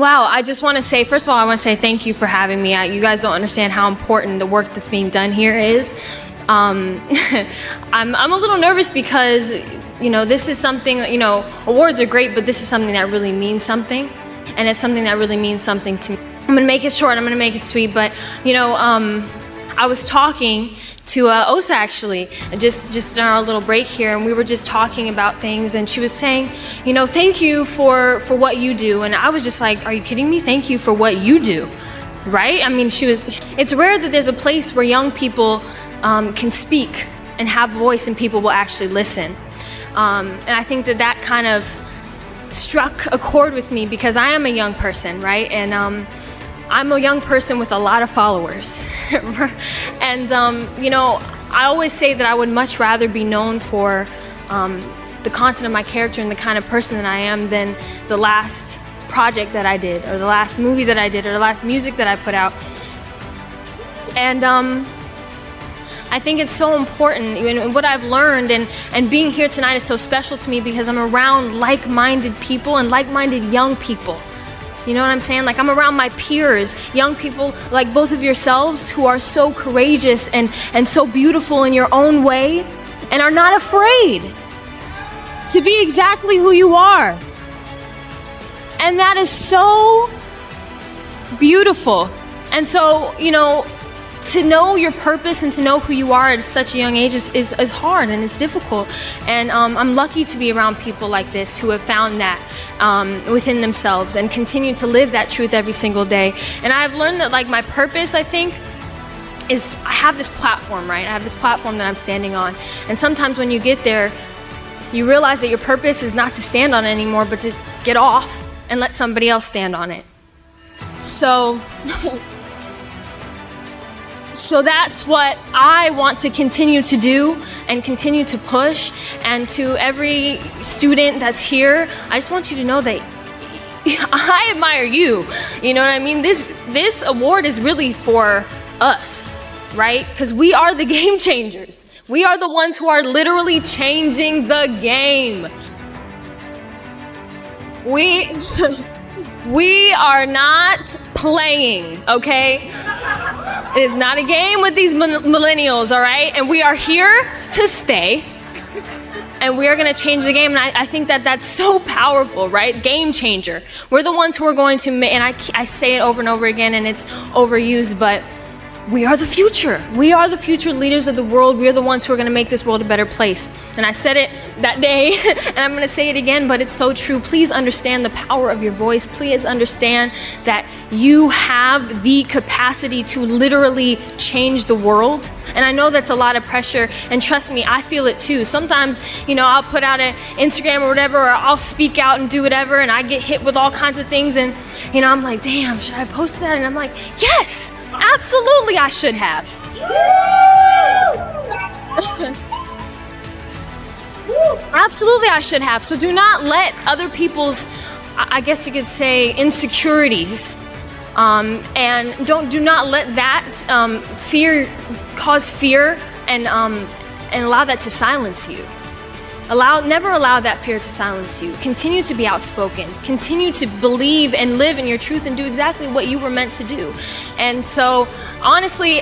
Wow, I just want to say, first of all, I want to say thank you for having me. You guys don't understand how important the work that's being done here is. I'm a little nervous because, this is something, awards are great, but this is something that really means something. And it's something that really means something to me. I'm going to make it short, I'm going to make it sweet, but, I was talking to Osa actually, just in our little break here, and we were just talking about things, and she was saying, thank you for what you do, and I was just like, are you kidding me? Thank you for what you do, right? I mean, it's rare that there's a place where young people can speak and have voice and people will actually listen, and I think that kind of struck a chord with me because I am a young person, right? And I'm a young person with a lot of followers. And, I always say that I would much rather be known for the content of my character and the kind of person that I am than the last project that I did, or the last movie that I did, or the last music that I put out. And I think it's so important, and what I've learned, and being here tonight is so special to me because I'm around like-minded people and like-minded young people. You know what I'm saying? Like, I'm around my peers, young people like both of yourselves who are so courageous and so beautiful in your own way and are not afraid to be exactly who you are. And that is so beautiful. And so, to know your purpose and to know who you are at such a young age is hard and it's difficult. And I'm lucky to be around people like this who have found that within themselves and continue to live that truth every single day. And I've learned that, like, my purpose, I think, is I have this platform, right? I have this platform that I'm standing on. And sometimes when you get there, you realize that your purpose is not to stand on it anymore, but to get off and let somebody else stand on it. So that's what I want to continue to do and continue to push. And to every student that's here, I just want you to know that I admire you. You know what I mean? This award is really for us, right? Because we are the game changers. We are the ones who are literally changing the game. We are not playing, okay? It is not a game with these millennials, all right? And we are here to stay, and we are gonna change the game. And I think that that's so powerful, right? Game changer. We're the ones who are going to make, and I say it over and over again, and it's overused, but we are the future. We are the future leaders of the world. We are the ones who are going to make this world a better place. And I said it that day, and I'm going to say it again, but it's so true. Please understand the power of your voice. Please understand that you have the capacity to literally change the world. And I know that's a lot of pressure, and trust me, I feel it too. Sometimes, I'll put out an Instagram or whatever, or I'll speak out and do whatever, and I get hit with all kinds of things, and, I'm like, damn, should I post that? And I'm like, yes! Absolutely, I should have. Absolutely, I should have. So do not let other people's, I guess you could say, insecurities, and do not let that fear cause fear and allow that to silence you. Never allow that fear to silence you. Continue to be outspoken. Continue to believe and live in your truth and do exactly what you were meant to do. And so, honestly,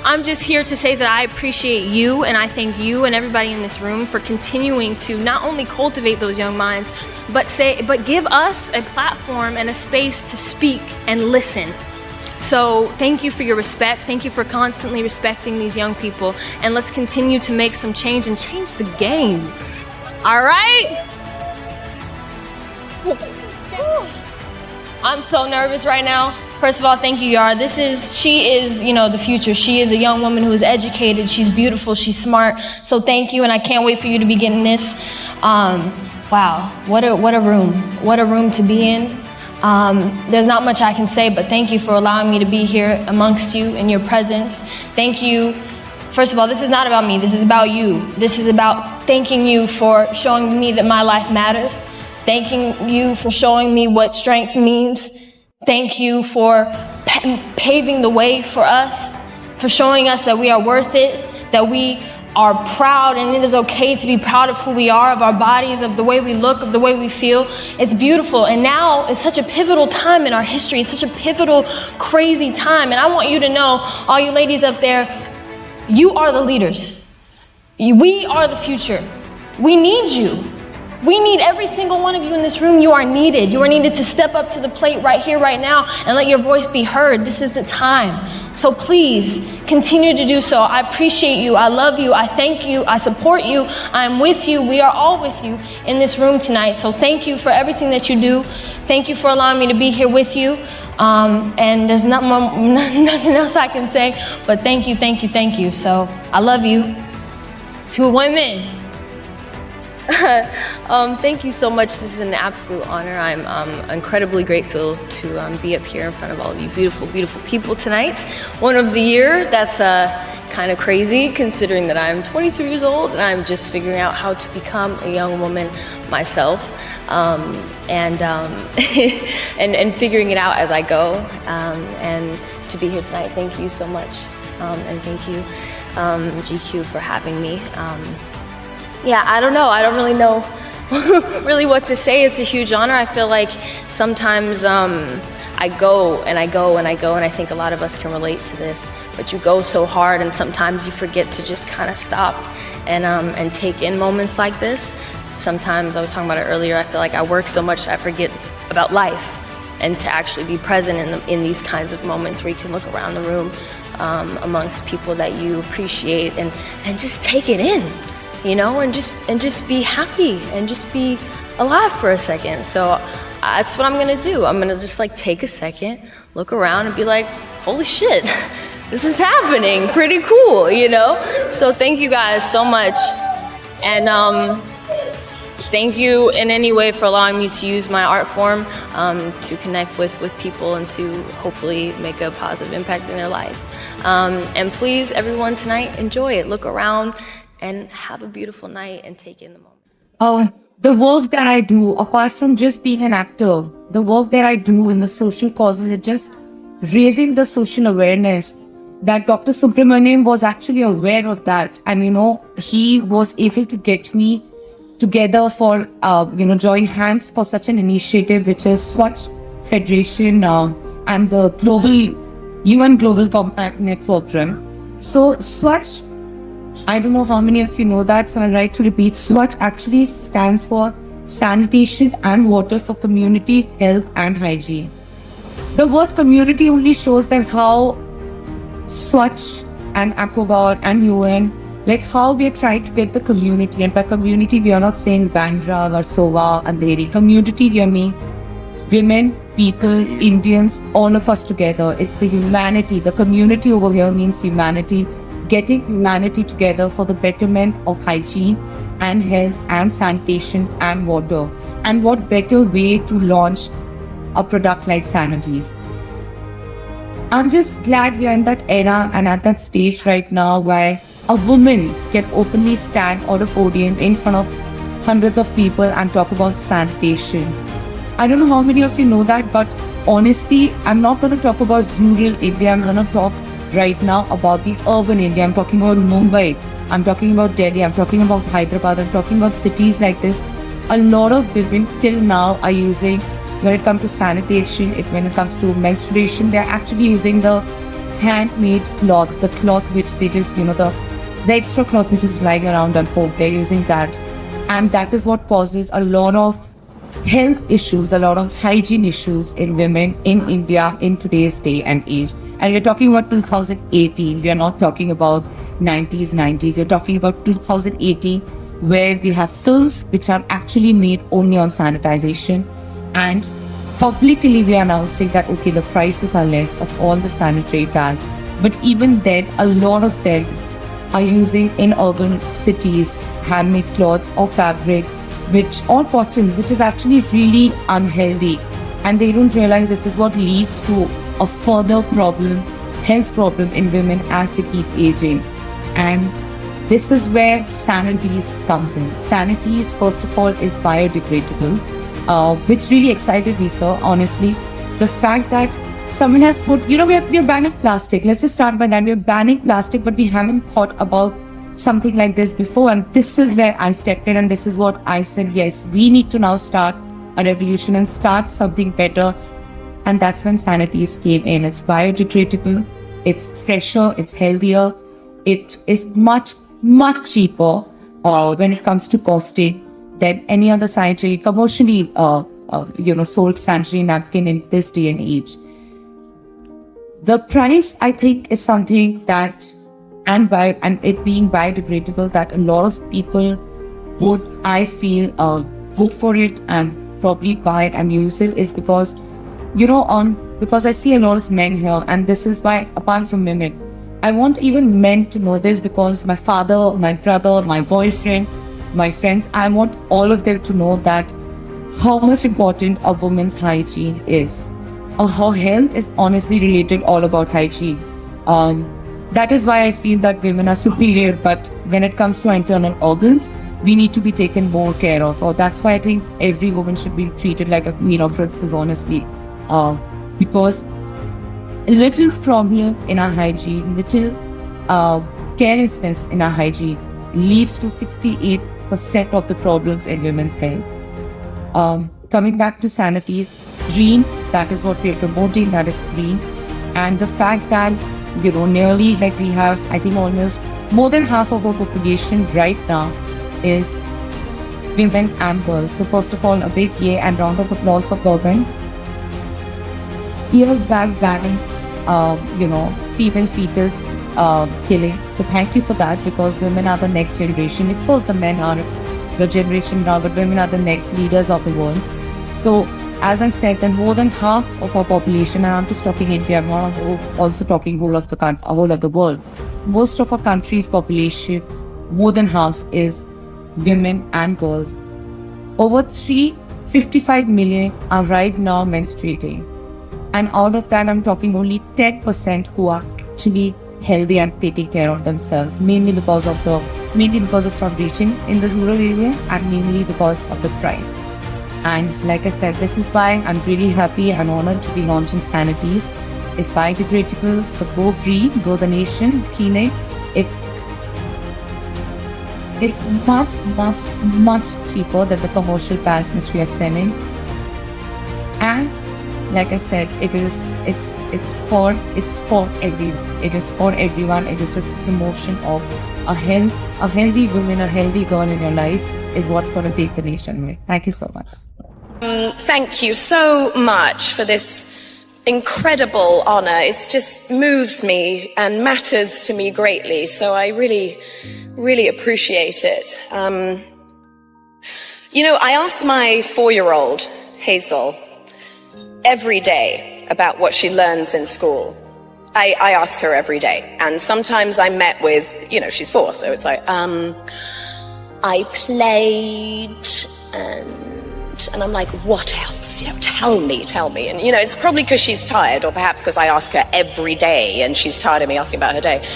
I'm just here to say that I appreciate you, and I thank you and everybody in this room for continuing to not only cultivate those young minds, but give us a platform and a space to speak and listen. So thank you for your respect. Thank you for constantly respecting these young people. And let's continue to make some change and change the game. All right? I'm so nervous right now. First of all, thank you, Yara. She is, the future. She is a young woman who is educated. She's beautiful. She's smart. So thank you, and I can't wait for you to be getting this. Wow, what a room. What a room to be in. There's not much I can say, but thank you for allowing me to be here amongst you in your presence. Thank you. First of all, this is not about me. This is about you. This is about thanking you for showing me that my life matters. Thanking you for showing me what strength means. Thank you for paving the way for us, for showing us that we are worth it, that we are proud, and it is okay to be proud of who we are, of our bodies, of the way we look, of the way we feel. It's beautiful. And now is such a pivotal time in our history. It's such a pivotal, crazy time. And I want you to know, all you ladies up there, you are the leaders. We are the future. We need you. We need every single one of you in this room. You are needed. You are needed to step up to the plate right here, right now, and let your voice be heard. This is the time. So please continue to do so. I appreciate you. I love you. I thank you. I support you. I'm with you. We are all with you in this room tonight. So thank you for everything that you do. Thank you for allowing me to be here with you. And there's nothing else I can say, but thank you, thank you, thank you. So I love you. To women. Thank you so much. This is an absolute honor. I'm incredibly grateful to be up here in front of all of you beautiful, beautiful people tonight. One of the year, that's kind of crazy considering that I'm 23 years old and I'm just figuring out how to become a young woman myself, and figuring it out as I go. And to be here tonight, thank you so much. And thank you, GQ, for having me. Yeah, I don't know. I don't really know really what to say. It's a huge honor. I feel like sometimes I go and I go and I go, and I think a lot of us can relate to this, but you go so hard and sometimes you forget to just kind of stop and take in moments like this. Sometimes, I was talking about it earlier, I feel like I work so much I forget about life, and to actually be present in these kinds of moments where you can look around the room amongst people that you appreciate and just take it in. You know, and just be happy and just be alive for a second. So that's what I'm gonna do. I'm gonna just like take a second, look around and be like, holy shit, this is happening, pretty cool, you know? So thank you guys so much. And thank you in any way for allowing me to use my art form to connect with people and to hopefully make a positive impact in their life. And please, everyone tonight, enjoy it. Look around and have a beautiful night and take in the moment. The work that I do, apart from just being an actor, the work that I do in the social causes is just raising the social awareness that Dr. Subramaniam was actually aware of that. And, you know, he was able to get me together for, join hands for such an initiative, which is Swachh Federation and the UN Global Compact Network Program. So Swachh, I don't know how many of you know that, so I'll like to repeat. Swachh actually stands for Sanitation and Water for Community, Health and Hygiene. The word community only shows that how Swachh and AquaGuard and UN, like how we are trying to get the community. And by community, we are not saying Bandra, Versova, Andheri. Community, we are mean women, people, Indians, all of us together. It's the humanity. The community over here means humanity. Getting humanity together for the betterment of hygiene and health and sanitation and water. And what better way to launch a product like Sanities. I'm just glad we are in that era and at that stage right now where a woman can openly stand on a podium in front of hundreds of people and talk about sanitation. I don't know how many of you know that, but honestly, I'm not going to talk about rural India. I'm going to talk right now about the urban India. I'm talking about Mumbai, I'm talking about Delhi, I'm talking about Hyderabad, I'm talking about cities like this. A lot of women till now are using, when it comes to sanitation, when it comes to menstruation, they're actually using the handmade cloth, the cloth which they just, the extra cloth which is lying around at home, they're using that. And that is what causes a lot of health issues, a lot of hygiene issues in women in India in today's day and age. And we're talking about 2018. We are not talking about 90s. We're talking about 2018, where we have films which are actually made only on sanitization. And publicly we are announcing that, okay, the prices are less of all the sanitary pads. But even then, a lot of them are using in urban cities handmade cloths or fabrics, or cottons, which is actually really unhealthy, and they don't realize this is what leads to a further health problem in women as they keep aging. And this is where Sanities comes in. Sanities, first of all, is biodegradable, which really excited me, sir, honestly. The fact that someone has put, we're banning plastic. Let's just start by that. We're banning plastic, but we haven't thought about something like this before, and this is where I stepped in, and this is what I said, yes, we need to now start a revolution and start something better. And that's when Sanities came in. It's biodegradable, it's fresher, it's healthier, it is much, much cheaper when it comes to costing than any other sanitary, commercially sold sanitary napkin in this day and age. The price, I think, is something that, and it being biodegradable, that a lot of people would, I feel, go for it and probably buy it and use it, is because, because I see a lot of men here, and this is why, apart from women, I want even men to know this, because my father, my brother, my boyfriend, my friends, I want all of them to know that how much important a woman's hygiene is. Her health is honestly related all about hygiene. That is why I feel that women are superior, but when it comes to our internal organs, we need to be taken more care of. Or that's why I think every woman should be treated like a queen or princess, honestly. Because a little problem in our hygiene, little carelessness in our hygiene leads to 68% of the problems in women's health. Coming back to Sanities, green, that is what we are promoting, that it's green. And the fact that, nearly, like, we have, I think, almost more than half of our population right now is women and girls. So first of all, a big yay and round of applause for government. Years back banning, female fetus killing. So thank you for that, because women are the next generation. Of course, the men are the generation now, but women are the next leaders of the world. So, as I said, then more than half of our population, and I'm just talking India, I'm not also talking whole of the world. Most of our country's population, more than half, is women and girls. Over 355 million are right now menstruating. And out of that, I'm talking only 10% who are actually healthy and taking care of themselves, mainly because it's not reaching in the rural area, and mainly because of the price. And like I said, this is why I'm really happy and honored to be launching Sanities. It's biodegradable, so go green, go the nation, clean. It's much, much, much cheaper than the commercial pads which we are selling. And like I said, it's for everyone. It is for everyone. It is just a promotion of a healthy woman, a healthy girl in your life is what's going to take the nation away. Thank you so much. Thank you so much for this incredible honor. It just moves me and matters to me greatly. So I really, really appreciate it. I ask my 4-year-old, Hazel, every day about what she learns in school. I ask her every day. And sometimes I'm met with, she's 4, so it's like, I played and I'm like, what else? Tell me. And, it's probably because she's tired, or perhaps because I ask her every day and she's tired of me asking about her day.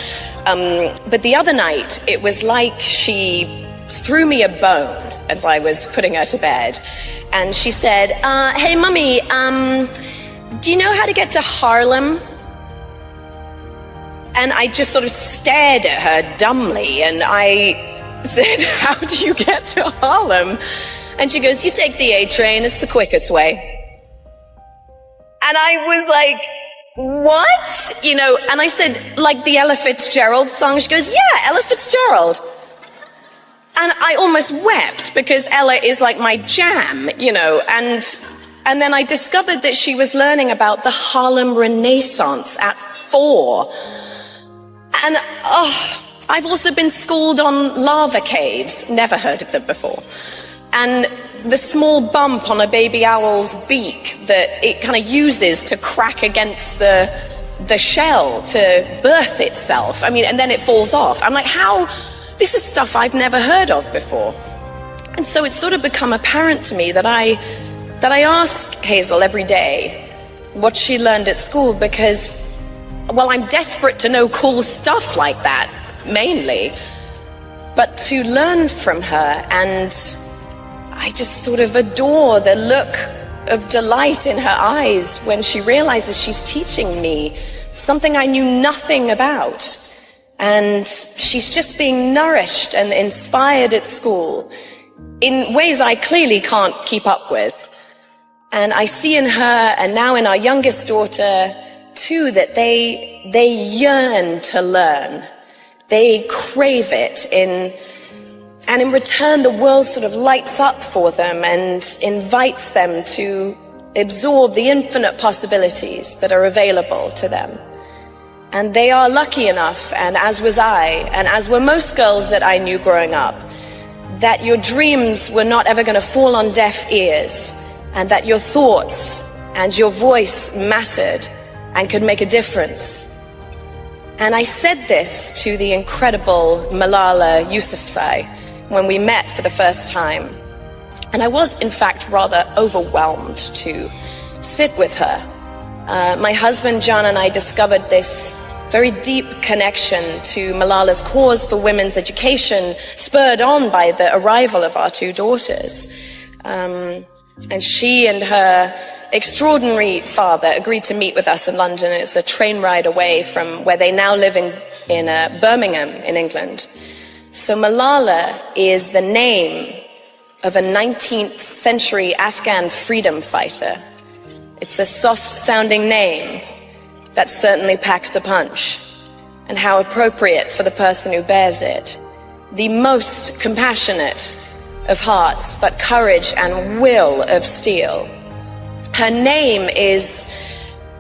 But the other night, it was like she threw me a bone as I was putting her to bed. And she said, hey, Mummy, do you know how to get to Harlem? And I just sort of stared at her dumbly, and I said, how do you get to Harlem? And she goes, you take the A train, it's the quickest way. And I was like, what? And I said, like the Ella Fitzgerald song? She goes, yeah, Ella Fitzgerald. And I almost wept, because Ella is like my jam, and then I discovered that she was learning about the Harlem Renaissance at 4. And I've also been schooled on lava caves, never heard of them before. And the small bump on a baby owl's beak that it kind of uses to crack against the shell to birth itself. And then it falls off. I'm like, how? This is stuff I've never heard of before. And so it's sort of become apparent to me that I ask Hazel every day what she learned at school, because, well, I'm desperate to know cool stuff like that, mainly. But to learn from her, and I just sort of adore the look of delight in her eyes when she realizes she's teaching me something I knew nothing about. And she's just being nourished and inspired at school in ways I clearly can't keep up with. And I see in her, and now in our youngest daughter too, that they yearn to learn. They crave it, and in return the world sort of lights up for them and invites them to absorb the infinite possibilities that are available to them. And they are lucky enough, and as was I, and as were most girls that I knew growing up, that your dreams were not ever going to fall on deaf ears, and that your thoughts and your voice mattered and could make a difference. And I said this to the incredible Malala Yousafzai when we met for the first time. And I was, in fact, rather overwhelmed to sit with her. My husband, John, and I discovered this very deep connection to Malala's cause for women's education, spurred on by the arrival of our two daughters. And she and her extraordinary father agreed to meet with us in London. It's a train ride away from where they now live in Birmingham, in England. So Malala is the name of a 19th century Afghan freedom fighter. It's a soft-sounding name that certainly packs a punch, and how appropriate for the person who bears it. The most compassionate of hearts, but courage and will of steel. Her name is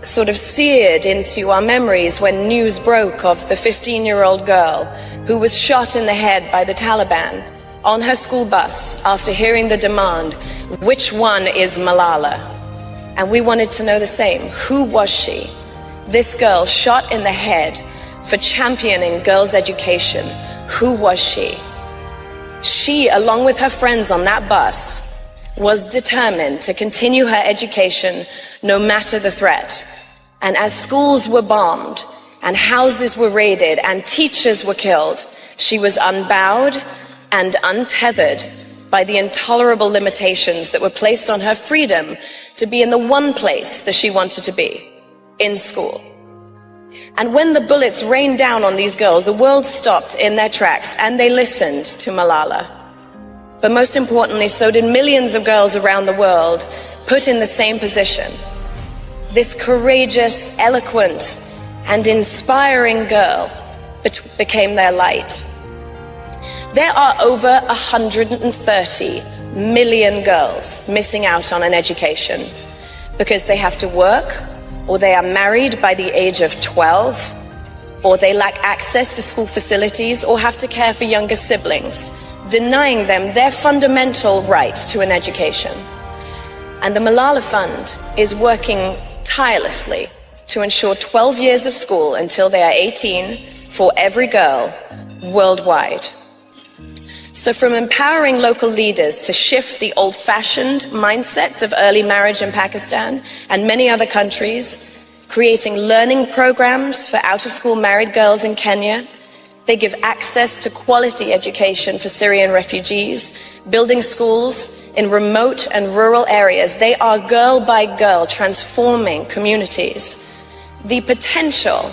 sort of seared into our memories when news broke of the 15-year-old girl who was shot in the head by the Taliban on her school bus after hearing the demand, "Which one is Malala?" And we wanted to know the same. Who was she? This girl shot in the head for championing girls' education. Who was she? She, along with her friends on that bus, was determined to continue her education no matter the threat. And as schools were bombed and houses were raided and teachers were killed, she was unbowed and untethered by the intolerable limitations that were placed on her freedom to be in the one place that she wanted to be, in school. And when the bullets rained down on these girls, the world stopped in their tracks and they listened to Malala. But most importantly, so did millions of girls around the world put in the same position. This courageous, eloquent, and inspiring girl became their light. There are over 130 million girls missing out on an education because they have to work, or they are married by the age of 12, or they lack access to school facilities, or have to care for younger siblings, denying them their fundamental right to an education. And the Malala Fund is working tirelessly to ensure 12 years of school until they are 18 for every girl worldwide. So from empowering local leaders to shift the old-fashioned mindsets of early marriage in Pakistan and many other countries, creating learning programs for out-of-school married girls in Kenya. They give access to quality education for Syrian refugees, building schools in remote and rural areas. They are girl by girl transforming communities. The potential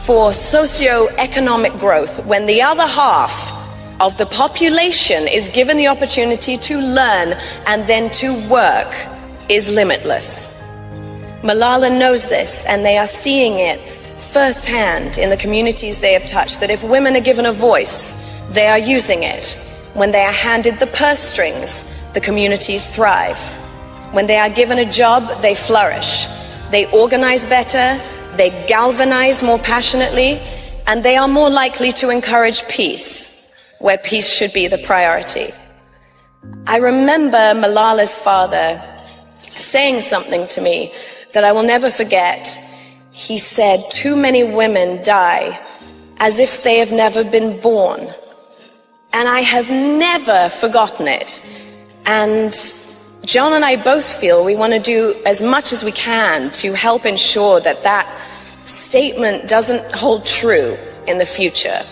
for socio-economic growth when the other half of the population is given the opportunity to learn and then to work is limitless. Malala knows this, and they are seeing it firsthand in the communities they have touched, that if women are given a voice, they are using it. When they are handed the purse strings, the communities thrive. When they are given a job, they flourish. They organize better, they galvanize more passionately, and they are more likely to encourage peace, where peace should be the priority. I remember Malala's father saying something to me that I will never forget. He said, "Too many women die as if they have never been born." And I have never forgotten it. And John and I both feel we want to do as much as we can to help ensure that that statement doesn't hold true in the future.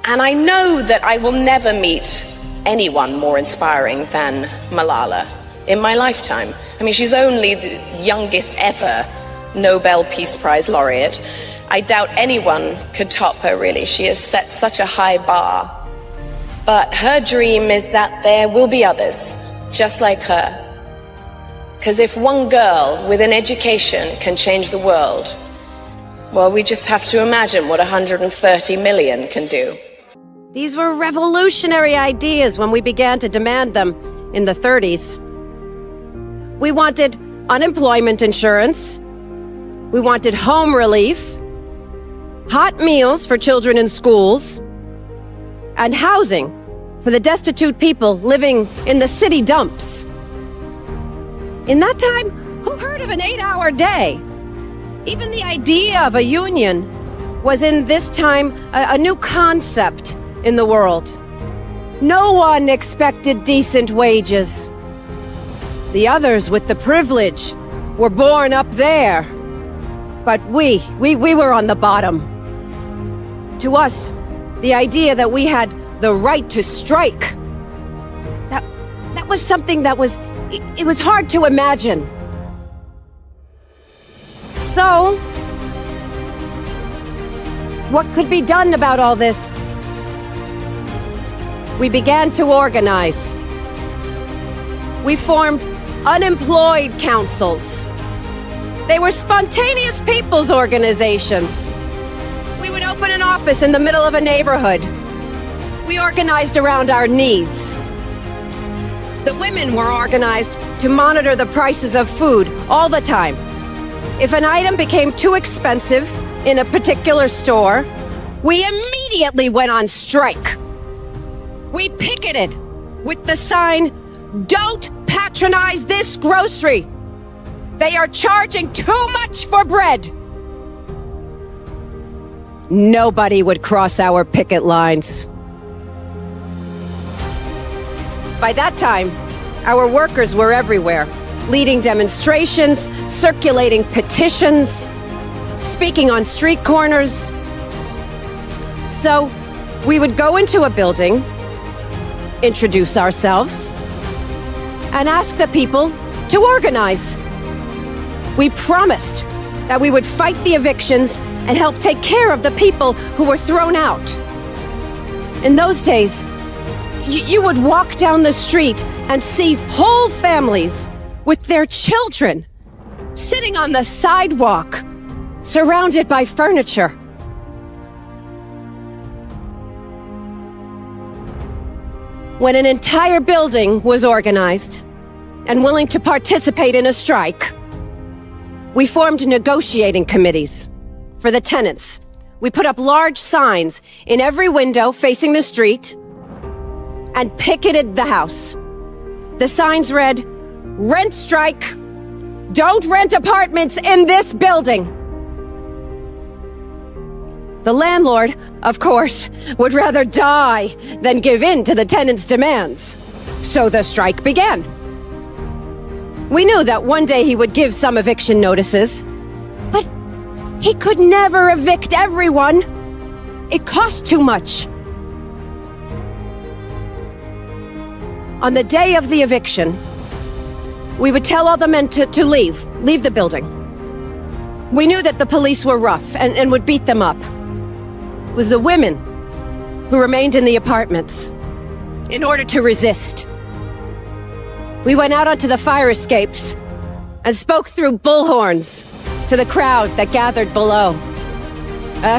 And I know that I will never meet anyone more inspiring than Malala in my lifetime. I mean, she's only the youngest ever Nobel Peace Prize laureate. I doubt anyone could top her, really. She has set such a high bar. But her dream is that there will be others just like her. Because if one girl with an education can change the world, well, we just have to imagine what 130 million can do. These were revolutionary ideas when we began to demand them in the 30s. We wanted unemployment insurance. We wanted home relief, hot meals for children in schools, and housing for the destitute people living in the city dumps. In that time, who heard of an 8-hour day? Even the idea of a union was in this time a new concept in the world. No one expected decent wages. The others with the privilege were born up there. But we were on the bottom. To us, the idea that we had the right to strike, that was something that was hard to imagine. So, what could be done about all this? We began to organize. We formed unemployed councils. They were spontaneous people's organizations. We would open an office in the middle of a neighborhood. We organized around our needs. The women were organized to monitor the prices of food all the time. If an item became too expensive in a particular store, we immediately went on strike. We picketed with the sign, "Don't patronize this grocery. They are charging too much for bread." Nobody would cross our picket lines. By that time, our workers were everywhere, leading demonstrations, circulating petitions, speaking on street corners. So, we would go into a building, introduce ourselves, and ask the people to organize. We promised that we would fight the evictions and help take care of the people who were thrown out. In those days, you would walk down the street and see whole families with their children sitting on the sidewalk, surrounded by furniture. When an entire building was organized and willing to participate in a strike, we formed negotiating committees for the tenants. We put up large signs in every window facing the street and picketed the house. The signs read, "Rent strike. Don't rent apartments in this building." The landlord, of course, would rather die than give in to the tenants' demands. So the strike began. We knew that one day he would give some eviction notices, but he could never evict everyone. It cost too much. On the day of the eviction, we would tell all the men to leave the building. We knew that the police were rough and would beat them up. It was the women who remained in the apartments in order to resist. We went out onto the fire escapes and spoke through bullhorns to the crowd that gathered below.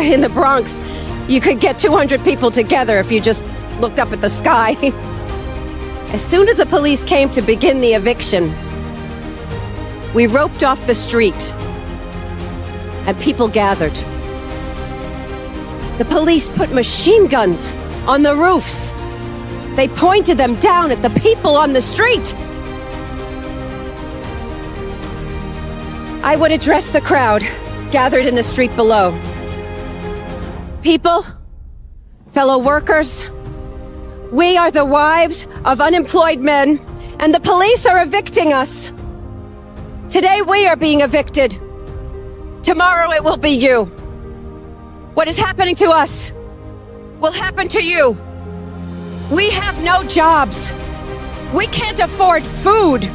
In the Bronx, you could get 200 people together if you just looked up at the sky. As soon as the police came to begin the eviction, we roped off the street and people gathered. The police put machine guns on the roofs. They pointed them down at the people on the street. I would address the crowd gathered in the street below. People, fellow workers, we are the wives of unemployed men, and the police are evicting us. Today we are being evicted. Tomorrow it will be you. What is happening to us will happen to you. We have no jobs. We can't afford food.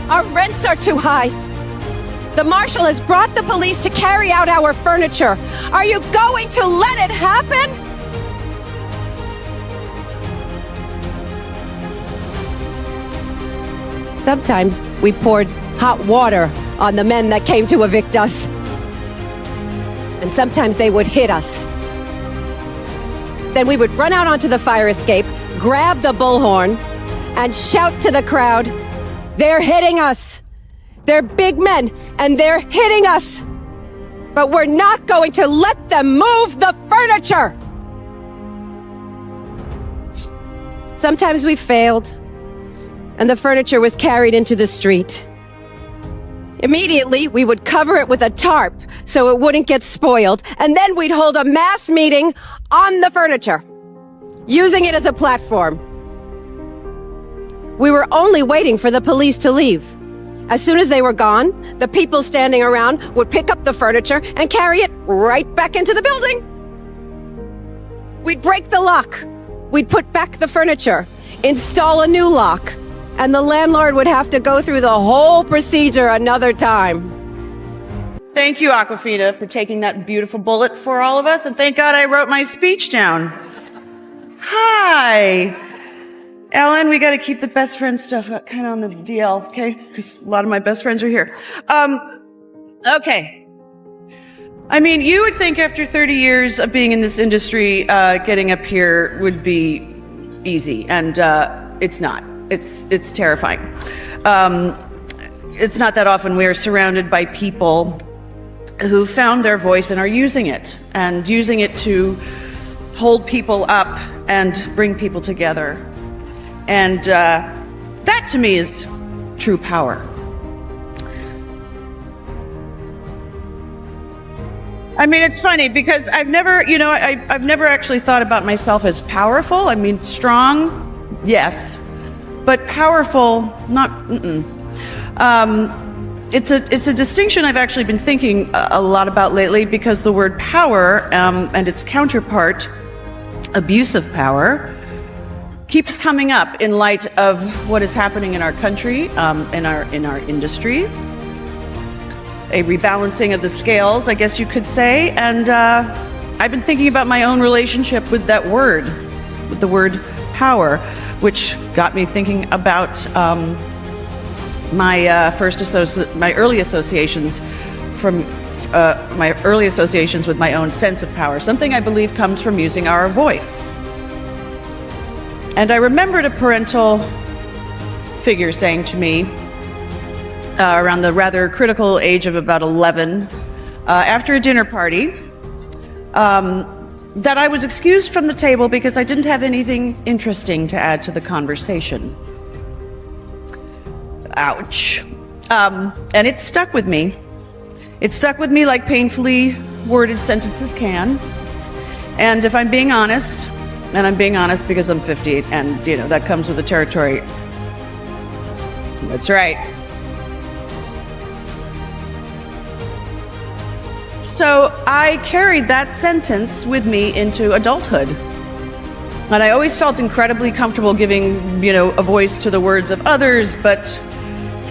Our rents are too high. The marshal has brought the police to carry out our furniture. Are you going to let it happen? Sometimes we poured hot water on the men that came to evict us. And sometimes they would hit us. Then we would run out onto the fire escape, grab the bullhorn, and shout to the crowd, "They're hitting us! They're big men, and they're hitting us! But we're not going to let them move the furniture!" Sometimes we failed, and the furniture was carried into the street. Immediately, we would cover it with a tarp so it wouldn't get spoiled, and then we'd hold a mass meeting on the furniture, using it as a platform. We were only waiting for the police to leave. As soon as they were gone, the people standing around would pick up the furniture and carry it right back into the building. We'd break the lock. We'd put back the furniture, install a new lock, and the landlord would have to go through the whole procedure another time. Thank you, Aquafina, for taking that beautiful bullet for all of us, and thank God I wrote my speech down. Hi. Ellen, we got to keep the best friend stuff kind of on the DL, okay? Because a lot of my best friends are here. Okay. I mean, you would think after 30 years of being in this industry, getting up here would be easy, and it's not. It's terrifying. It's not that often we are surrounded by people who found their voice and are using it to hold people up and bring people together. And that to me is true power. I mean, it's funny because I've never actually thought about myself as powerful. I mean, strong, yes, but powerful, not. It's a distinction I've actually been thinking a lot about lately, because the word power and its counterpart, abuse of power, keeps coming up in light of what is happening in our country, in our industry. A rebalancing of the scales, I guess you could say. And I've been thinking about my own relationship with that word, with the word power, which got me thinking about my early associations with my own sense of power, something I believe comes from using our voice. And I remembered a parental figure saying to me, around the rather critical age of about 11, after a dinner party, that I was excused from the table because I didn't have anything interesting to add to the conversation. Ouch. And it stuck with me. It stuck with me like painfully worded sentences can. And if I'm being honest, and I'm being honest because I'm 50, and that comes with the territory. That's right. So I carried that sentence with me into adulthood. And I always felt incredibly comfortable giving, a voice to the words of others, but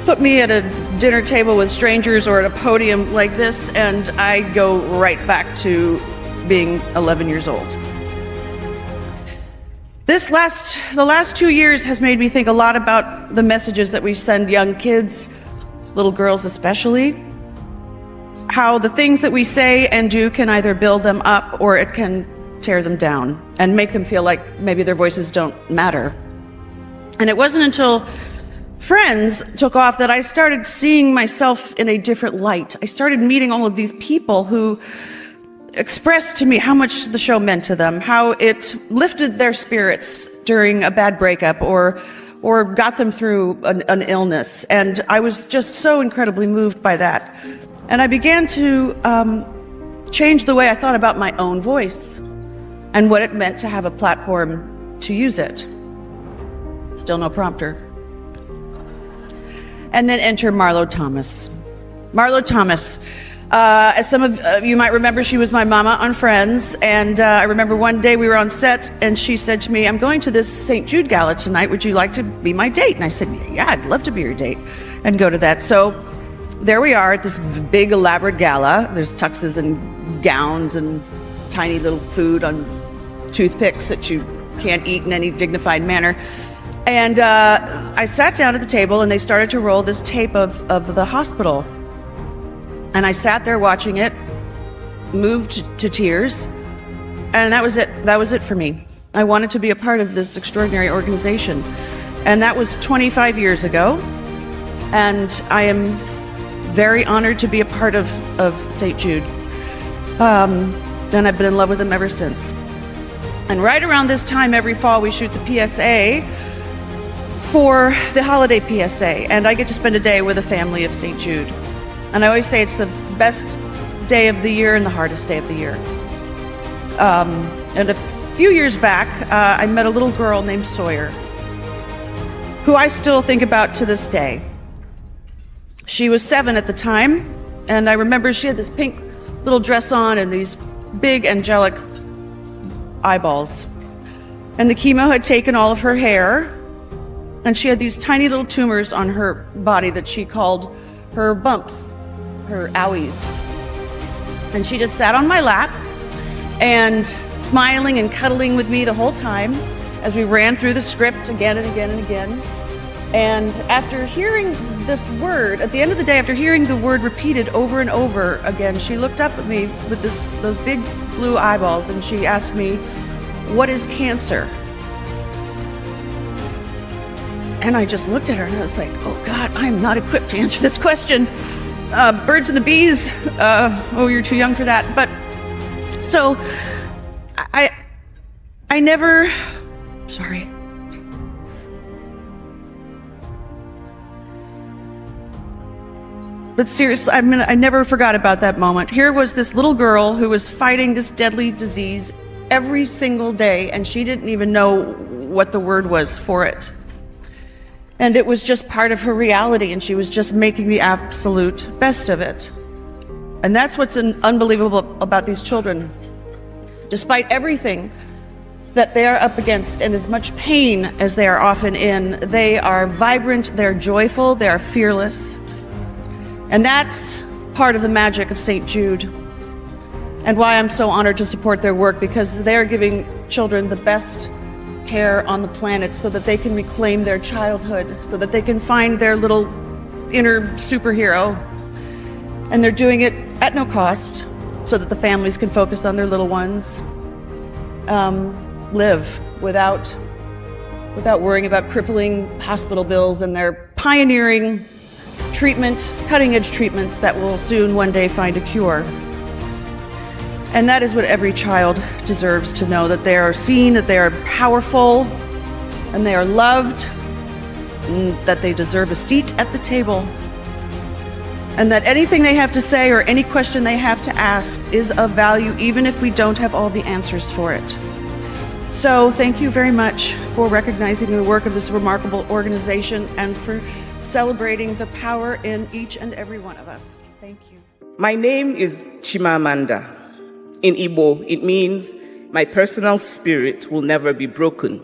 put me at a dinner table with strangers or at a podium like this, and I go right back to being 11 years old. The last 2 years has made me think a lot about the messages that we send young kids, little girls especially, how the things that we say and do can either build them up or it can tear them down and make them feel like maybe their voices don't matter. And it wasn't until Friends took off that I started seeing myself in a different light. I started meeting all of these people who expressed to me how much the show meant to them, how it lifted their spirits during a bad breakup or got them through an illness. And I was just so incredibly moved by that. And I began to change the way I thought about my own voice and what it meant to have a platform to use it. Still no prompter. And then enter Marlo Thomas. Marlo Thomas, as some of you might remember, she was my mama on Friends. And I remember one day we were on set and she said to me, "I'm going to this St. Jude gala tonight. Would you like to be my date?" And I said, "Yeah, I'd love to be your date and go to that." So there we are at this big elaborate gala. There's tuxes and gowns and tiny little food on toothpicks that you can't eat in any dignified manner. And I sat down at the table and they started to roll this tape of the hospital. And I sat there watching it, moved to tears, and that was it. That was it for me. I wanted to be a part of this extraordinary organization. And that was 25 years ago. And I am very honored to be a part of St. Jude. And I've been in love with them ever since. And right around this time, every fall, we shoot the PSA for the holiday PSA. And I get to spend a day with a family of St. Jude. And I always say it's the best day of the year and the hardest day of the year. And a few years back, I met a little girl named Sawyer, who I still think about to this day. She was 7 at the time, and I remember she had this pink little dress on and these big angelic eyeballs. And the chemo had taken all of her hair, and she had these tiny little tumors on her body that she called her bumps, her owies. And she just sat on my lap and smiling and cuddling with me the whole time as we ran through the script again and again and again. And after hearing this word, at the end of the day, after hearing the word repeated over and over again, she looked up at me with those big blue eyeballs and she asked me, "What is cancer?" And I just looked at her and I was like, oh God, I'm not equipped to answer this question. Birds and the bees, oh, you're too young for that. But so I never, sorry. But seriously, I never forgot about that moment. Here was this little girl who was fighting this deadly disease every single day, and she didn't even know what the word was for it. And it was just part of her reality, and she was just making the absolute best of it. And that's what's unbelievable about these children. Despite everything that they are up against and as much pain as they are often in, they are vibrant, they're joyful, they are fearless. And that's part of the magic of St. Jude, and why I'm so honored to support their work, because they're giving children the best care on the planet so that they can reclaim their childhood, so that they can find their little inner superhero. And they're doing it at no cost so that the families can focus on their little ones, live without worrying about crippling hospital bills, and they're pioneering treatment, cutting-edge treatments that will soon one day find a cure. And that is what every child deserves to know, that they are seen, that they are powerful, and they are loved, and that they deserve a seat at the table, and that anything they have to say or any question they have to ask is of value, even if we don't have all the answers for it. So thank you very much for recognizing the work of this remarkable organization and for celebrating the power in each and every one of us. Thank you. My name is Chimamanda. In Igbo, it means my personal spirit will never be broken.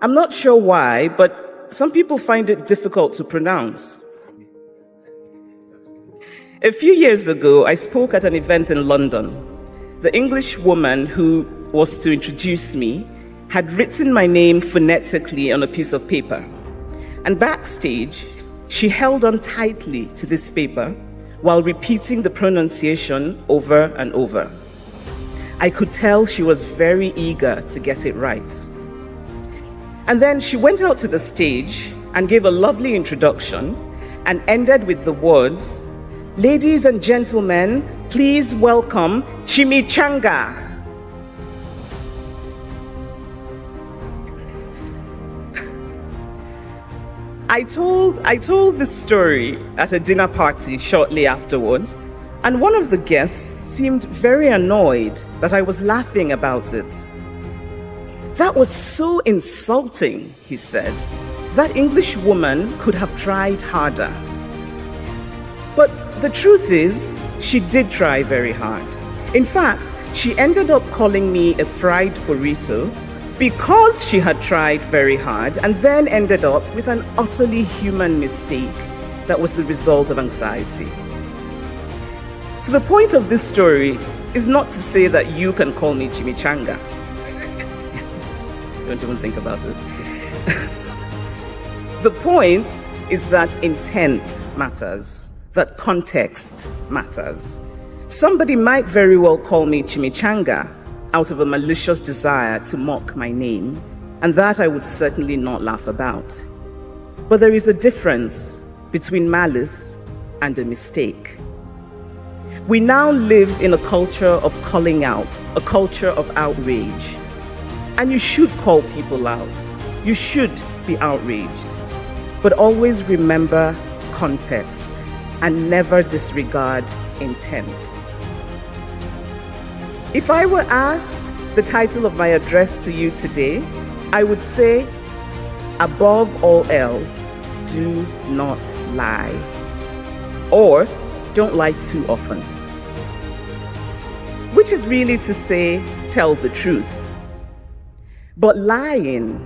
I'm not sure why, but some people find it difficult to pronounce. A few years ago, I spoke at an event in London. The English woman who was to introduce me had written my name phonetically on a piece of paper. And backstage, she held on tightly to this paper while repeating the pronunciation over and over. I could tell she was very eager to get it right. And then she went out to the stage and gave a lovely introduction and ended with the words, "Ladies and gentlemen, please welcome Chimichanga." I told this story at a dinner party shortly afterwards, and one of the guests seemed very annoyed that I was laughing about it. "That was so insulting," he said. "That English woman could have tried harder." But the truth is, she did try very hard. In fact, she ended up calling me a fried burrito because she had tried very hard and then ended up with an utterly human mistake that was the result of anxiety. So the point of this story is not to say that you can call me chimichanga. Don't even think about it. The point is that intent matters, that context matters. Somebody might very well call me chimichanga out of a malicious desire to mock my name, and that I would certainly not laugh about. But there is a difference between malice and a mistake. We now live in a culture of calling out, a culture of outrage. And you should call people out. You should be outraged. But always remember context and never disregard intent. If I were asked the title of my address to you today, I would say, above all else, do not lie. Or, don't lie too often. Which is really to say, tell the truth. But lying,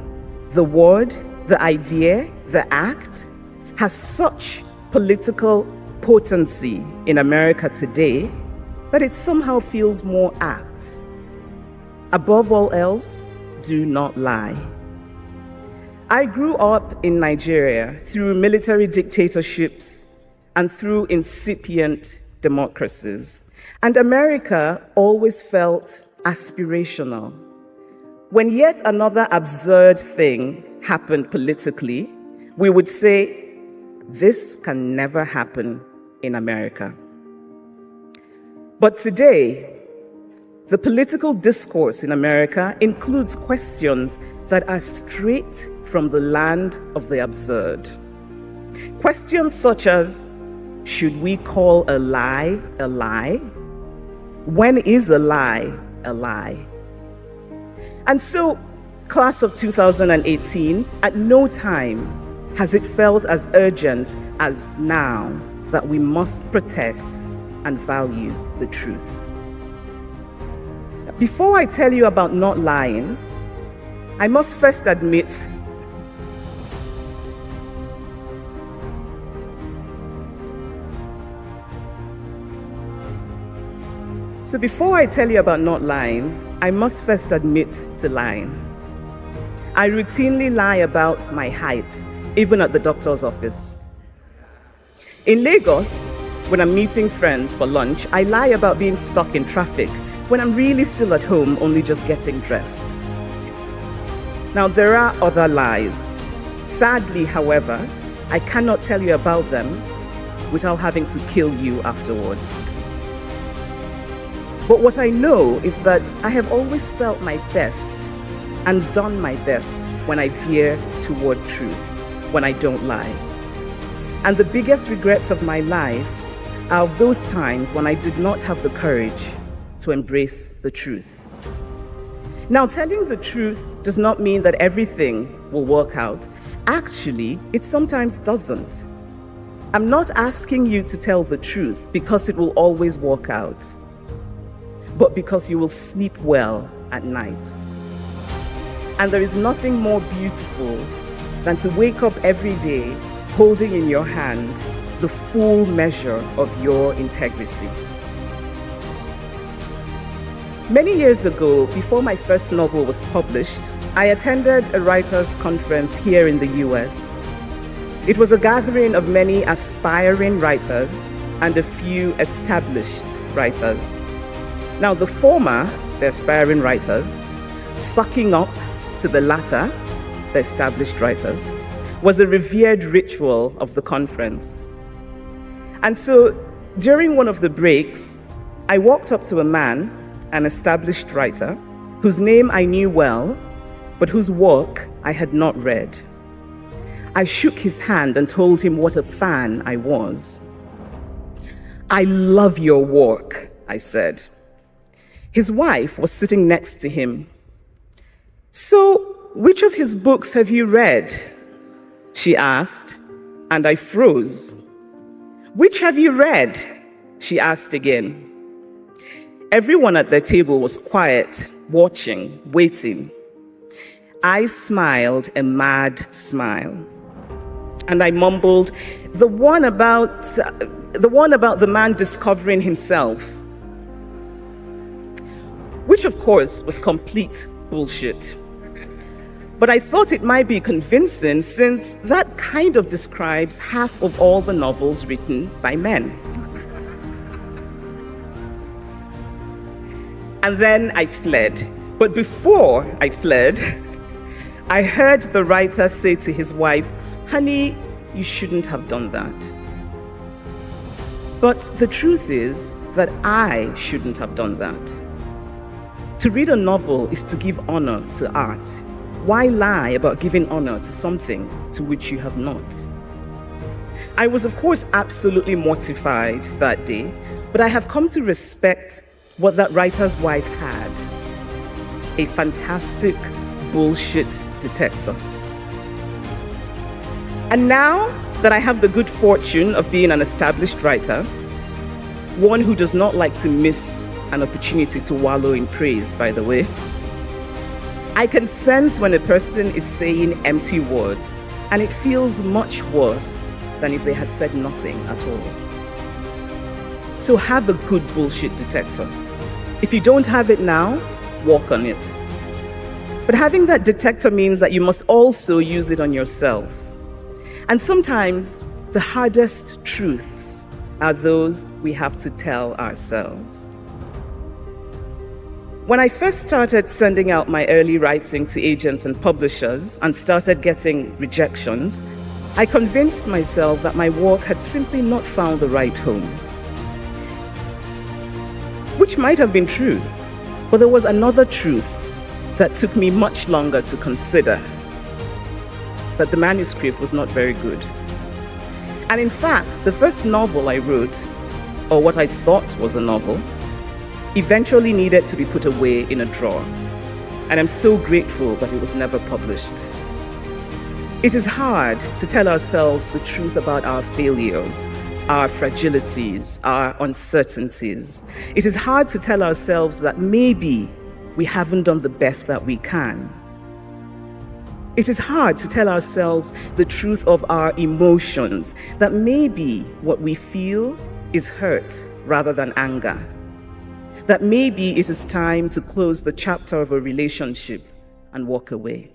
the word, the idea, the act, has such political potency in America today that it somehow feels more apt. Above all else, do not lie. I grew up in Nigeria through military dictatorships and through incipient democracies. And America always felt aspirational. When yet another absurd thing happened politically, we would say, this can never happen in America. But today, the political discourse in America includes questions that are straight from the land of the absurd. Questions such as, should we call a lie a lie? When is a lie a lie? And so, class of 2018, at no time has it felt as urgent as now that we must protect and value the truth. Before I tell you about not lying, I must first admit I must first admit to lying. I routinely lie about my height, even at the doctor's office. In Lagos, when I'm meeting friends for lunch, I lie about being stuck in traffic when I'm really still at home, only just getting dressed. Now, there are other lies. Sadly, however, I cannot tell you about them without having to kill you afterwards. But what I know is that I have always felt my best and done my best when I veer toward truth, when I don't lie. And the biggest regrets of my life are of those times when I did not have the courage to embrace the truth. Now, telling the truth does not mean that everything will work out. Actually, it sometimes doesn't. I'm not asking you to tell the truth because it will always work out, but because you will sleep well at night. And there is nothing more beautiful than to wake up every day holding in your hand the full measure of your integrity. Many years ago, before my first novel was published, I attended a writers' conference here in the US. It was a gathering of many aspiring writers and a few established writers. Now, the former, the aspiring writers, sucking up to the latter, the established writers, was a revered ritual of the conference. And so, during one of the breaks, I walked up to a man, an established writer, whose name I knew well, but whose work I had not read. I shook his hand and told him what a fan I was. "I love your work," I said. His wife was sitting next to him. "So, which of his books have you read?" she asked, and I froze. "Which have you read?" she asked again. Everyone at their table was quiet, watching, waiting. I smiled a mad smile. And I mumbled, the one about the man discovering himself. Which, of course, was complete bullshit. But I thought it might be convincing since that kind of describes half of all the novels written by men. And then I fled. But before I fled, I heard the writer say to his wife, "Honey, you shouldn't have done that." But the truth is that I shouldn't have done that. To read a novel is to give honor to art. Why lie about giving honor to something to which you have not? I was, of course, absolutely mortified that day, but I have come to respect what that writer's wife had: a fantastic bullshit detector. And now that I have the good fortune of being an established writer, one who does not like to miss an opportunity to wallow in praise, by the way, I can sense when a person is saying empty words, and it feels much worse than if they had said nothing at all. So have a good bullshit detector. If you don't have it now, work on it. But having that detector means that you must also use it on yourself. And sometimes the hardest truths are those we have to tell ourselves. When I first started sending out my early writing to agents and publishers and started getting rejections, I convinced myself that my work had simply not found the right home. Which might have been true, but there was another truth that took me much longer to consider: that the manuscript was not very good. And in fact, the first novel I wrote, or what I thought was a novel, eventually needed to be put away in a drawer. And I'm so grateful that it was never published. It is hard to tell ourselves the truth about our failures, our fragilities, our uncertainties. It is hard to tell ourselves that maybe we haven't done the best that we can. It is hard to tell ourselves the truth of our emotions, that maybe what we feel is hurt rather than anger. That maybe it is time to close the chapter of a relationship and walk away.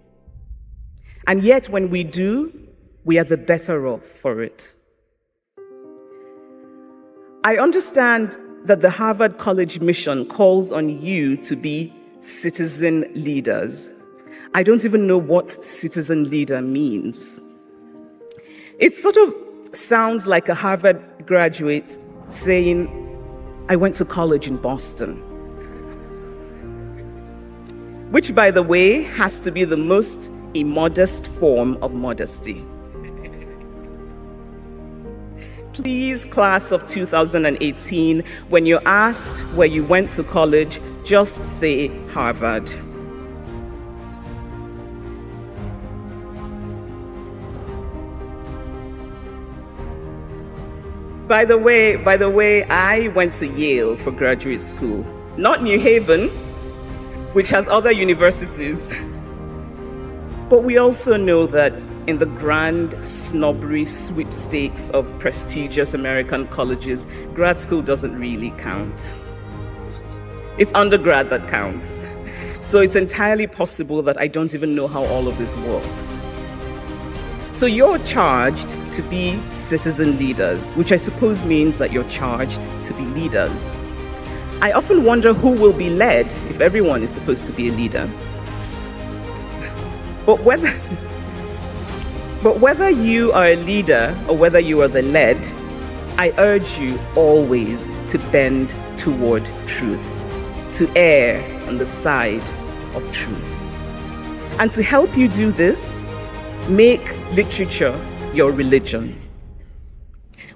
And yet when we do, we are the better off for it. I understand that the Harvard College mission calls on you to be citizen leaders. I don't even know what citizen leader means. It sort of sounds like a Harvard graduate saying, "I went to college in Boston." Which, by the way, has to be the most immodest form of modesty. Please, class of 2018, when you're asked where you went to college, just say Harvard. By the way, I went to Yale for graduate school, not New Haven, which has other universities. But we also know that in the grand snobbery sweepstakes of prestigious American colleges, grad school doesn't really count. It's undergrad that counts. So it's entirely possible that I don't even know how all of this works. So you're charged to be citizen leaders, which I suppose means that you're charged to be leaders. I often wonder who will be led if everyone is supposed to be a leader. But whether you are a leader or whether you are the led, I urge you always to bend toward truth, to err on the side of truth. And to help you do this, make literature your religion.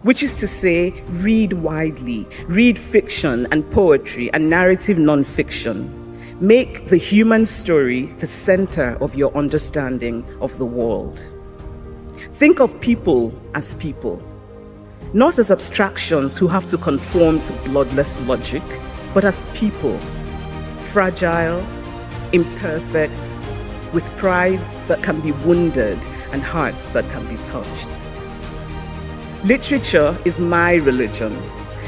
Which is to say, read widely, read fiction and poetry and narrative non-fiction. Make the human story the center of your understanding of the world. Think of people as people, not as abstractions who have to conform to bloodless logic, but as people, fragile, imperfect, with prides that can be wounded and hearts that can be touched. Literature is my religion.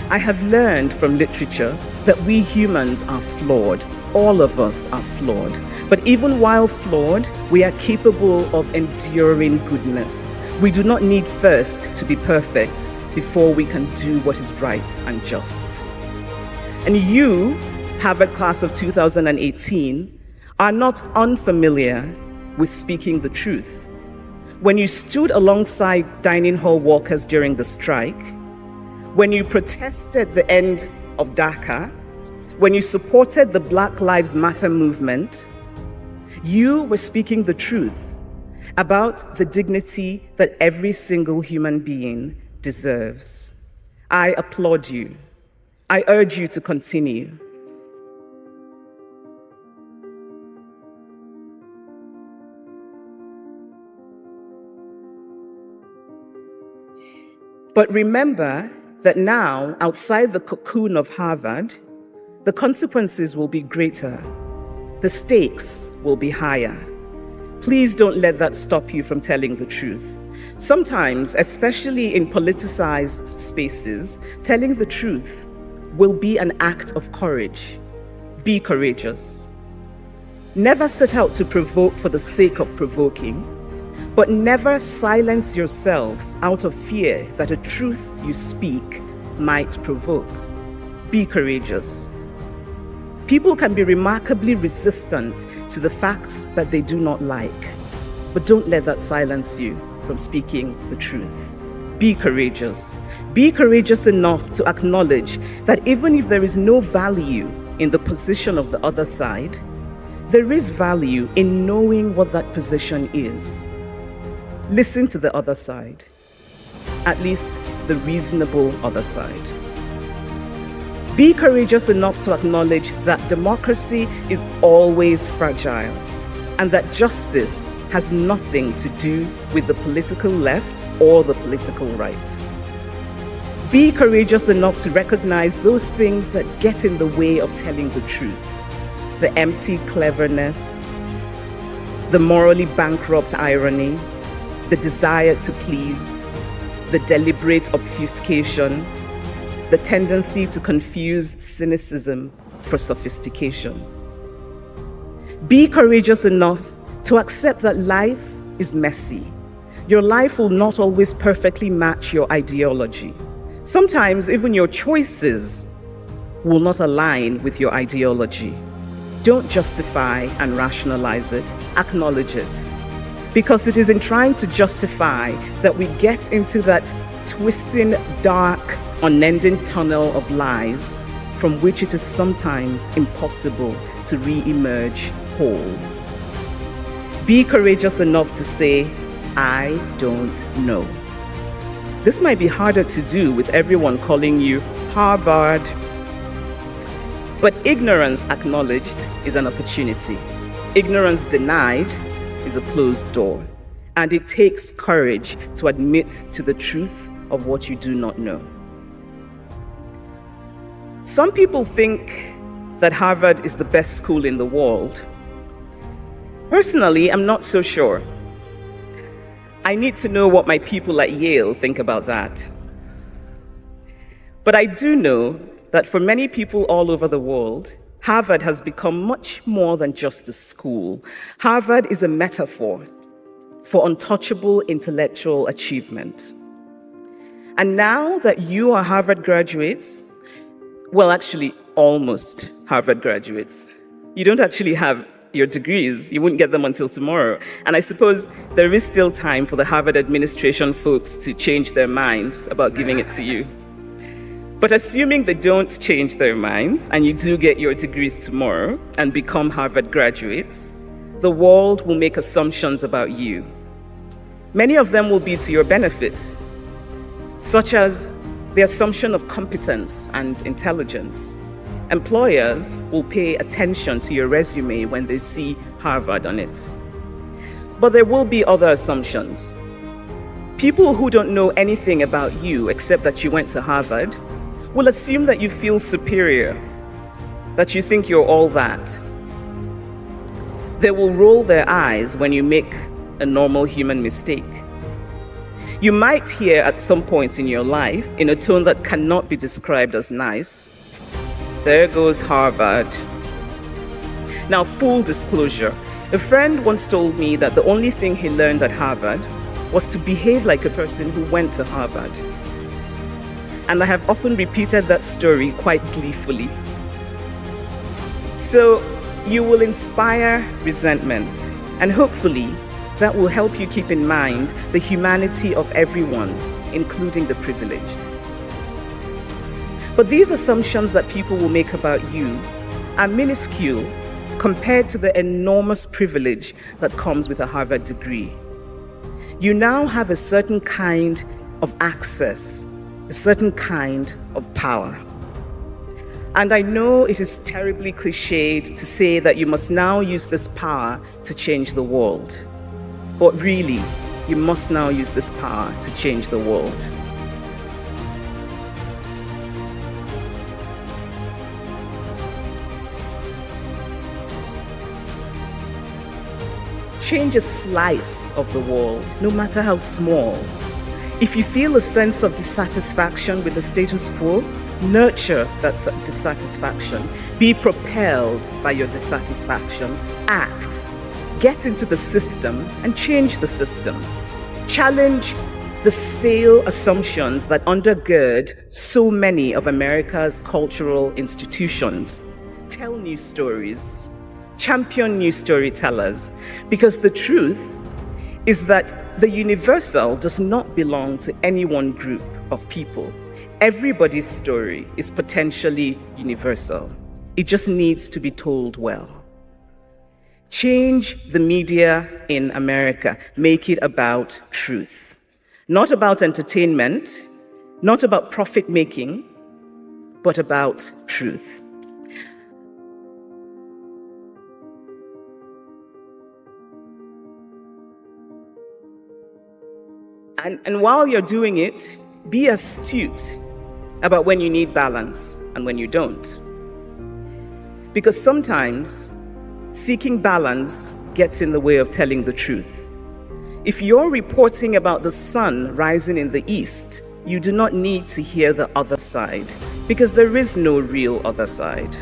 I have learned from literature that we humans are flawed. All of us are flawed. But even while flawed, we are capable of enduring goodness. We do not need first to be perfect before we can do what is right and just. And you, Harvard class of 2018, are not unfamiliar with speaking the truth. When you stood alongside dining hall workers during the strike, when you protested the end of DACA, when you supported the Black Lives Matter movement, you were speaking the truth about the dignity that every single human being deserves. I applaud you. I urge you to continue. But remember that now, outside the cocoon of Harvard, the consequences will be greater. The stakes will be higher. Please don't let that stop you from telling the truth. Sometimes, especially in politicized spaces, telling the truth will be an act of courage. Be courageous. Never set out to provoke for the sake of provoking, but never silence yourself out of fear that a truth you speak might provoke. Be courageous. People can be remarkably resistant to the facts that they do not like, but don't let that silence you from speaking the truth. Be courageous. Be courageous enough to acknowledge that even if there is no value in the position of the other side, there is value in knowing what that position is. Listen to the other side, at least the reasonable other side. Be courageous enough to acknowledge that democracy is always fragile and that justice has nothing to do with the political left or the political right. Be courageous enough to recognize those things that get in the way of telling the truth. The empty cleverness, the morally bankrupt irony, the desire to please, the deliberate obfuscation, the tendency to confuse cynicism for sophistication. Be courageous enough to accept that life is messy. Your life will not always perfectly match your ideology. Sometimes even your choices will not align with your ideology. Don't justify and rationalize it, acknowledge it. Because it is in trying to justify that we get into that twisting, dark, unending tunnel of lies from which it is sometimes impossible to re-emerge whole. Be courageous enough to say, I don't know. This might be harder to do with everyone calling you Harvard, but ignorance acknowledged is an opportunity. Ignorance denied is a closed door, and it takes courage to admit to the truth of what you do not know. Some people think that Harvard is the best school in the world. Personally, I'm not so sure. I need to know what my people at Yale think about that. But I do know that for many people all over the world, Harvard has become much more than just a school. Harvard is a metaphor for untouchable intellectual achievement. And now that you are Harvard graduates, well, actually, almost Harvard graduates, you don't actually have your degrees. You wouldn't get them until tomorrow. And I suppose there is still time for the Harvard administration folks to change their minds about giving it to you. But assuming they don't change their minds and you do get your degrees tomorrow and become Harvard graduates, the world will make assumptions about you. Many of them will be to your benefit, such as the assumption of competence and intelligence. Employers will pay attention to your resume when they see Harvard on it. But there will be other assumptions. People who don't know anything about you except that you went to Harvard will assume that you feel superior, that you think you're all that. They will roll their eyes when you make a normal human mistake. You might hear at some point in your life, in a tone that cannot be described as nice, "There goes Harvard." Now, full disclosure, a friend once told me that the only thing he learned at Harvard was to behave like a person who went to Harvard. And I have often repeated that story quite gleefully. So, you will inspire resentment, and hopefully, that will help you keep in mind the humanity of everyone, including the privileged. But these assumptions that people will make about you are minuscule compared to the enormous privilege that comes with a Harvard degree. You now have a certain kind of access, a certain kind of power. And I know it is terribly cliched to say that you must now use this power to change the world. But really, you must now use this power to change the world. Change a slice of the world, no matter how small. If you feel a sense of dissatisfaction with the status quo, nurture that dissatisfaction. Be propelled by your dissatisfaction. Act. Get into the system and change the system. Challenge the stale assumptions that undergird so many of America's cultural institutions. Tell new stories. Champion new storytellers, because the truth is that the universal does not belong to any one group of people. Everybody's story is potentially universal. It just needs to be told well. Change the media in America. Make it about truth. Not about entertainment, not about profit making, but about truth. And while you're doing it, be astute about when you need balance and when you don't. Because sometimes seeking balance gets in the way of telling the truth. If you're reporting about the sun rising in the east, you do not need to hear the other side, because there is no real other side.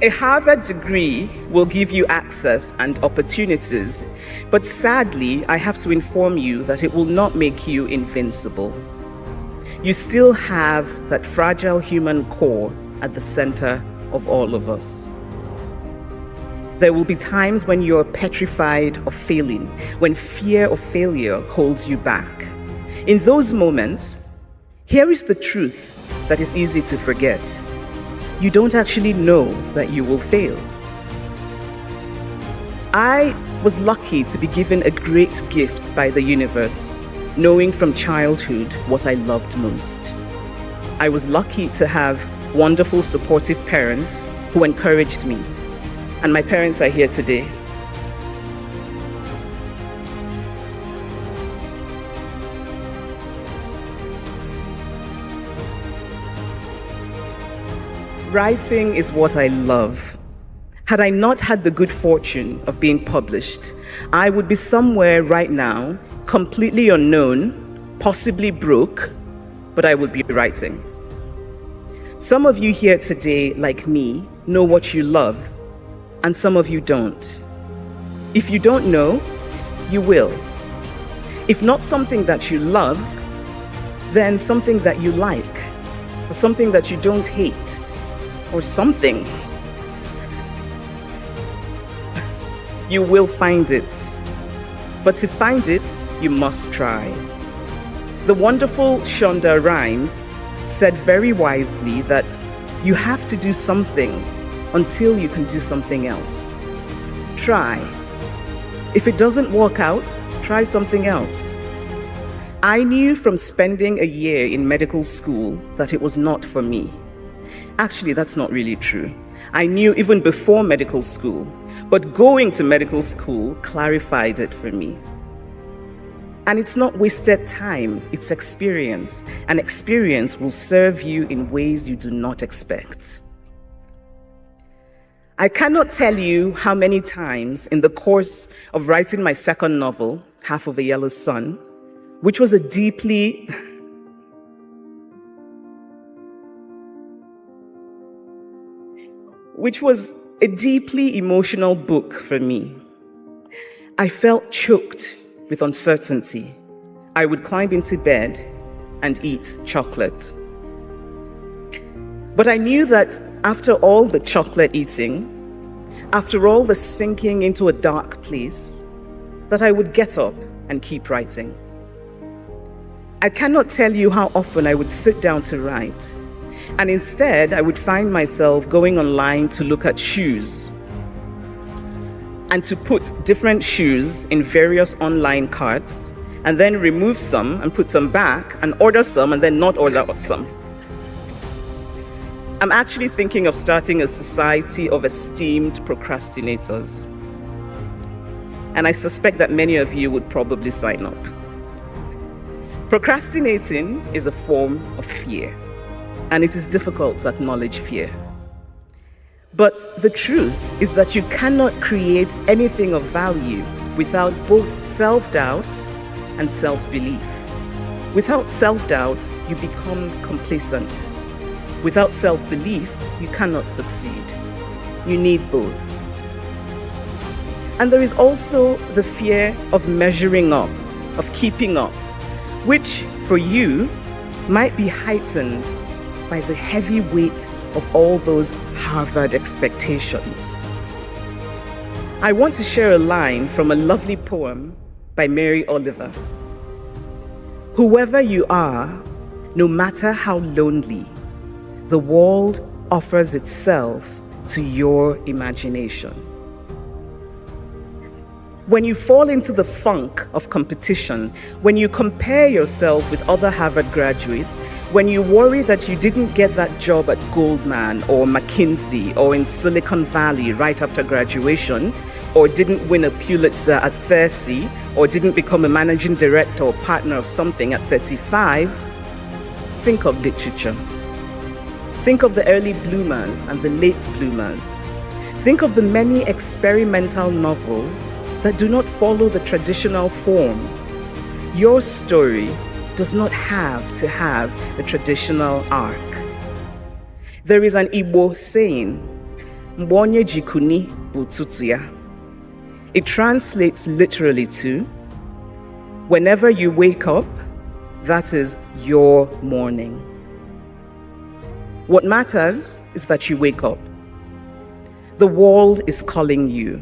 A Harvard degree will give you access and opportunities, but sadly, I have to inform you that it will not make you invincible. You still have that fragile human core at the center of all of us. There will be times when you're petrified of failing, when fear of failure holds you back. In those moments, here is the truth that is easy to forget. You don't actually know that you will fail. I was lucky to be given a great gift by the universe, knowing from childhood what I loved most. I was lucky to have wonderful, supportive parents who encouraged me, and my parents are here today. Writing is what I love. Had I not had the good fortune of being published, I would be somewhere right now, completely unknown, possibly broke, but I would be writing. Some of you here today, like me, know what you love, and some of you don't. If you don't know, you will. If not something that you love, then something that you like, or something that you don't hate, or something. You will find it. But to find it, you must try. The wonderful Shonda Rhimes said very wisely that you have to do something until you can do something else. Try. If it doesn't work out, try something else. I knew from spending a year in medical school that it was not for me. Actually, that's not really true. I knew even before medical school, but going to medical school clarified it for me. And it's not wasted time, it's experience. And experience will serve you in ways you do not expect. I cannot tell you how many times in the course of writing my second novel, Half of a Yellow Sun, which was a deeply emotional book for me, I felt choked with uncertainty. I would climb into bed and eat chocolate. But I knew that after all the chocolate eating, after all the sinking into a dark place, that I would get up and keep writing. I cannot tell you how often I would sit down to write, and instead I would find myself going online to look at shoes and to put different shoes in various online carts and then remove some and put some back and order some and then not order some. I'm actually thinking of starting a society of esteemed procrastinators. And I suspect that many of you would probably sign up. Procrastinating is a form of fear, and it is difficult to acknowledge fear. But the truth is that you cannot create anything of value without both self-doubt and self-belief. Without self-doubt, you become complacent. Without self-belief, you cannot succeed. You need both. And there is also the fear of measuring up, of keeping up, which for you might be heightened by the heavy weight of all those Harvard expectations. I want to share a line from a lovely poem by Mary Oliver. Whoever you are, no matter how lonely, the world offers itself to your imagination. When you fall into the funk of competition, when you compare yourself with other Harvard graduates, when you worry that you didn't get that job at Goldman or McKinsey or in Silicon Valley right after graduation, or didn't win a Pulitzer at 30, or didn't become a managing director or partner of something at 35, think of literature. Think of the early bloomers and the late bloomers. Think of the many experimental novels that do not follow the traditional form. Your story does not have to have a traditional arc. There is an Igbo saying, "Mbonye jikuni bututu ya." It translates literally to, whenever you wake up, that is your morning. What matters is that you wake up. The world is calling you.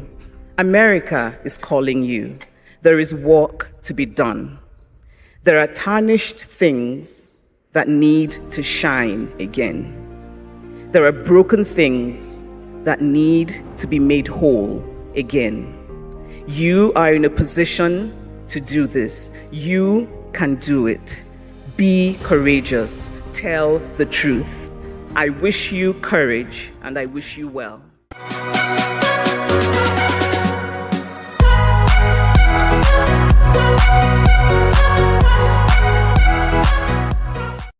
America is calling you. There is work to be done. There are tarnished things that need to shine again. There are broken things that need to be made whole again. You are in a position to do this. You can do it. Be courageous. Tell the truth. I wish you courage and I wish you well.